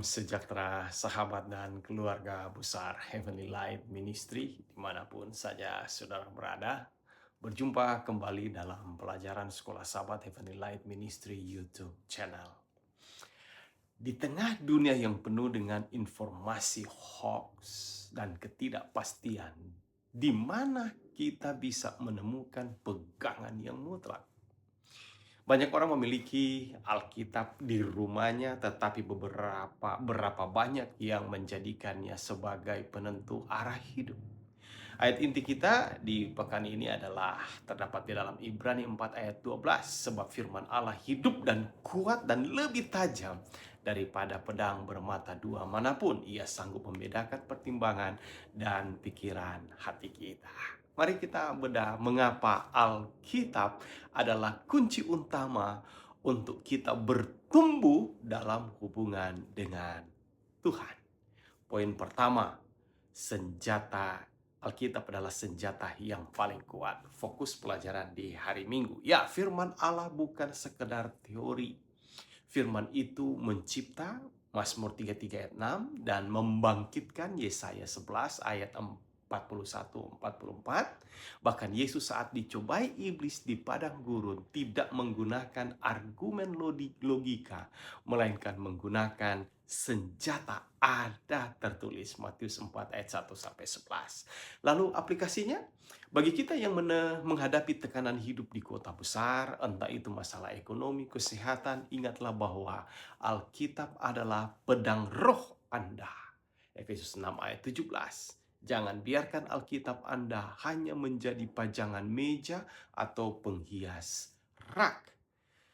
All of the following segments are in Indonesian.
Salam sejahtera sahabat dan keluarga besar Heavenly Light Ministry dimanapun saja saudara berada. Berjumpa kembali dalam pelajaran Sekolah Sahabat Heavenly Light Ministry YouTube channel. Di tengah dunia yang penuh dengan informasi hoax dan ketidakpastian, di mana kita bisa menemukan pegangan yang mutlak. Banyak orang memiliki Alkitab di rumahnya, tetapi berapa banyak yang menjadikannya sebagai penentu arah hidup. Ayat inti kita di pekan ini adalah terdapat di dalam Ibrani 4 ayat 12. Sebab firman Allah hidup dan kuat dan lebih tajam daripada pedang bermata dua manapun. Ia sanggup membedakan pertimbangan dan pikiran hati kita. Mari kita bedah mengapa Alkitab adalah kunci utama untuk kita bertumbuh dalam hubungan dengan Tuhan. Poin pertama, senjata Alkitab adalah senjata yang paling kuat. Fokus pelajaran di hari Minggu. Ya, firman Allah bukan sekedar teori. Firman itu mencipta, Mazmur 33 ayat 6, dan membangkitkan, Yesaya 11 ayat 41-44. Bahkan Yesus saat dicobai iblis di padang gurun tidak menggunakan argumen logika, melainkan menggunakan senjata. Ada tertulis Matius 4 ayat 1-11. Lalu aplikasinya, bagi kita yang menghadapi tekanan hidup di kota besar, entah itu masalah ekonomi, kesehatan, ingatlah bahwa Alkitab adalah pedang roh Anda. Efesus 6 ayat 17. Jangan biarkan Alkitab Anda hanya menjadi pajangan meja atau penghias rak.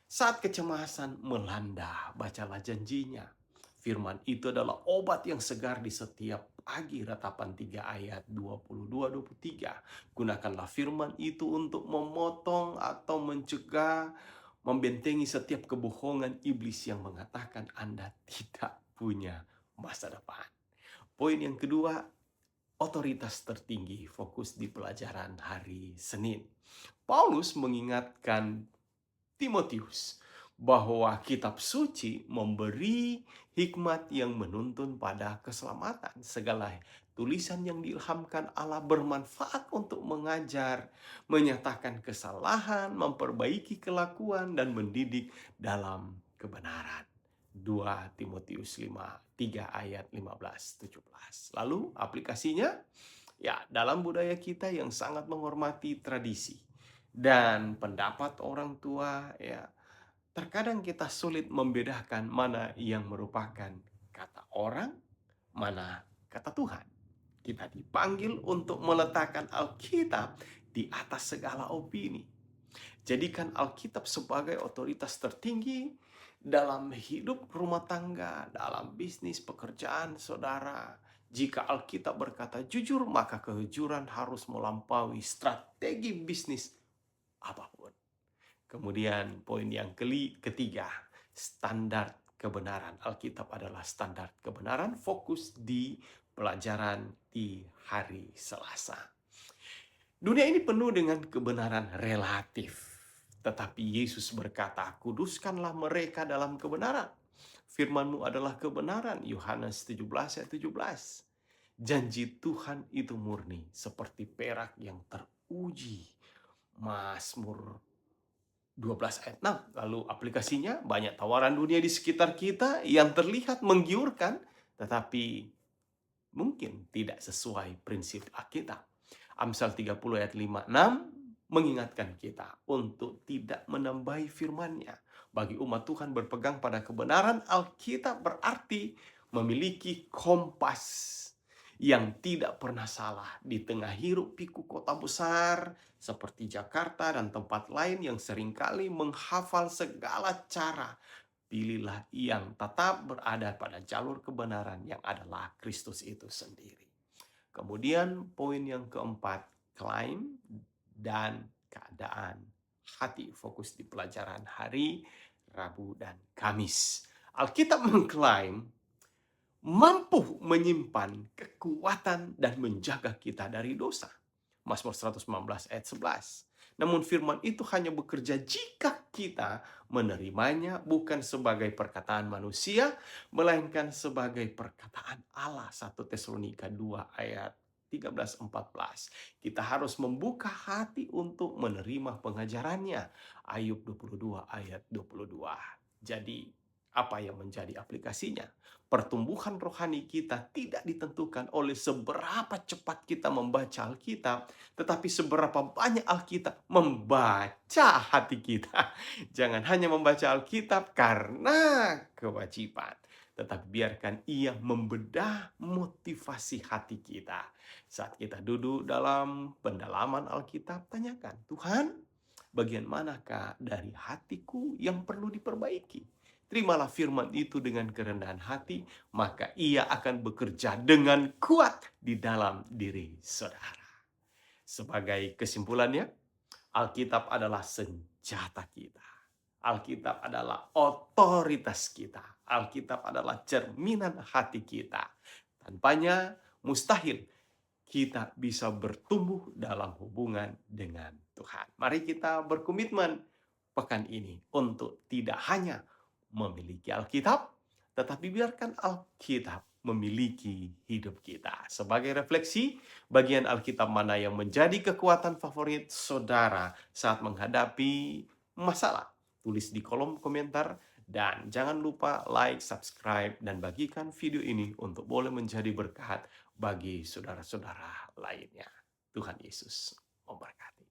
Saat kecemasan melanda, bacalah janjinya. Firman itu adalah obat yang segar di setiap pagi. Ratapan 3 ayat 22-23. Gunakanlah firman itu untuk memotong atau mencegah, membentengi setiap kebohongan iblis yang mengatakan Anda tidak punya masa depan. Poin yang kedua, otoritas tertinggi. Fokus di pelajaran hari Senin. Paulus mengingatkan Timotius bahwa kitab suci memberi hikmat yang menuntun pada keselamatan. Segala tulisan yang diilhamkan Allah bermanfaat untuk mengajar, menyatakan kesalahan, memperbaiki kelakuan, dan mendidik dalam kebenaran. 2 Timotius 3 ayat 15-17. Lalu aplikasinya, ya, dalam budaya kita yang sangat menghormati tradisi dan pendapat orang tua, ya, terkadang kita sulit membedakan mana yang merupakan kata orang, mana kata Tuhan. Kita dipanggil untuk meletakkan Alkitab di atas segala opini. Jadikan Alkitab sebagai otoritas tertinggi dalam hidup rumah tangga, dalam bisnis, pekerjaan saudara. Jika Alkitab berkata jujur, maka kejujuran harus melampaui strategi bisnis apapun. Kemudian poin yang ketiga, standar kebenaran. Alkitab adalah standar kebenaran. Fokus di pelajaran di hari Selasa. Dunia ini penuh dengan kebenaran relatif. Tetapi Yesus berkata, kuduskanlah mereka dalam kebenaran. Firman-Mu adalah kebenaran. Yohanes 17 ayat 17. Janji Tuhan itu murni seperti perak yang teruji. Mazmur 12 ayat 6. Lalu aplikasinya, banyak tawaran dunia di sekitar kita yang terlihat menggiurkan, tetapi mungkin tidak sesuai prinsip Alkitab. Amsal 30 ayat 5-6 mengingatkan kita untuk tidak menambahi firman-Nya. Bagi umat Tuhan berpegang pada kebenaran Alkitab berarti memiliki kompas yang tidak pernah salah di tengah hiruk pikuk kota besar seperti Jakarta dan tempat lain yang seringkali menghafal segala cara. Pilihlah yang tetap berada pada jalur kebenaran yang adalah Kristus itu sendiri. Kemudian poin yang keempat, klaim dan keadaan hati. Fokus di pelajaran hari Rabu dan Kamis. Alkitab mengklaim mampu menyimpan kekuatan dan menjaga kita dari dosa. Mazmur 119 ayat 11. Namun firman itu hanya bekerja jika kita menerimanya bukan sebagai perkataan manusia, melainkan sebagai perkataan Allah. 1 Tesalonika 2 ayat 13-14. Kita harus membuka hati untuk menerima pengajarannya. Ayub 22 ayat 22. Jadi, apa yang menjadi aplikasinya? Pertumbuhan rohani kita tidak ditentukan oleh seberapa cepat kita membaca Alkitab, tetapi seberapa banyak Alkitab membaca hati kita. Jangan hanya membaca Alkitab karena kewajiban, tetapi biarkan ia membedah motivasi hati kita. Saat kita duduk dalam pendalaman Alkitab, tanyakan, Tuhan, bagian manakah dari hatiku yang perlu diperbaiki? Terimalah firman itu dengan kerendahan hati, maka ia akan bekerja dengan kuat di dalam diri saudara. Sebagai kesimpulannya, Alkitab adalah senjata kita. Alkitab adalah otoritas kita. Alkitab adalah cerminan hati kita. Tanpanya mustahil kita bisa bertumbuh dalam hubungan dengan Tuhan. Mari kita berkomitmen pekan ini untuk tidak hanya memiliki Alkitab, tetapi biarkan Alkitab memiliki hidup kita. Sebagai refleksi, bagian Alkitab mana yang menjadi kekuatan favorit saudara saat menghadapi masalah? Tulis di kolom komentar dan jangan lupa like, subscribe, dan bagikan video ini untuk boleh menjadi berkat bagi saudara-saudara lainnya. Tuhan Yesus memberkati.